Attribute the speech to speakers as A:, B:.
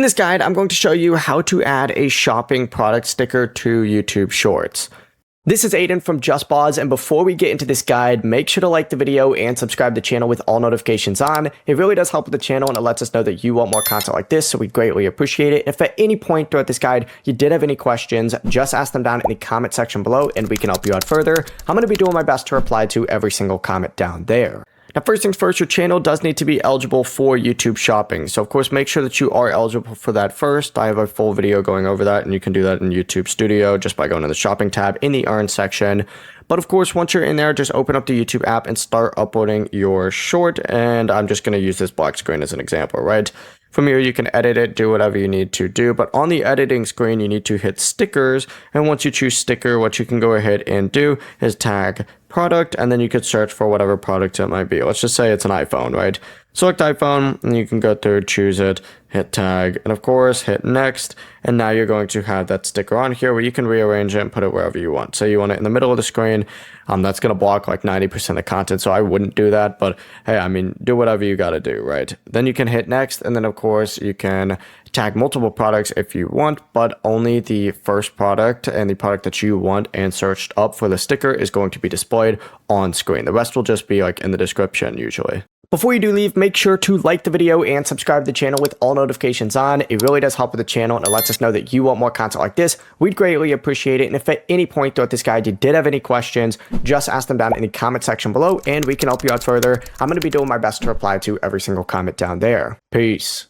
A: In this guide, I'm going to show you how to add a shopping product sticker to YouTube Shorts. This is Aiden from JustBoz, and before we get into this guide, make sure to like the video and subscribe to the channel with all notifications on. It really does help with the channel, and it lets us know that you want more content like this, so we greatly appreciate it. If at any point throughout this guide you did have any questions, just ask them down in the comment section below, and we can help you out further. I'm going to be doing my best to reply to every single comment down there. Now, first things first, your channel does need to be eligible for YouTube shopping. So, of course, make sure that you are eligible for that first. I have a full video going over that, and you can do that in YouTube Studio just by going to the shopping tab in the Earn section. But, of course, once you're in there, just open up the YouTube app and start uploading your short. And I'm just going to use this black screen as an example, right? From here, you can edit it, do whatever you need to do. But on the editing screen, you need to hit stickers. And once you choose sticker, what you can go ahead and do is tag product, and then you could search for whatever product it might be. Let's just say it's an iPhone, right? Select iPhone, and you can go through, choose it, hit tag, and of course, hit next. And now you're going to have that sticker on here where you can rearrange it and put it wherever you want. So you want it in the middle of the screen. That's going to block like 90% of the content, so I wouldn't do that. But hey, I mean, do whatever you got to do, right? Then you can hit next, and then of course, you can tag multiple products if you want, but only the first product and the product that you want and searched up for the sticker is going to be displayed on screen. The rest will just be like in the description usually. Before you do leave, make sure to like the video and subscribe to the channel with all notifications on. It really does help with the channel, and it lets us know that you want more content like this. We'd greatly appreciate it. And if at any point throughout this guide you did have any questions, just ask them down in the comment section below, and we can help you out further. I'm going to be doing my best to reply to every single comment down there. Peace.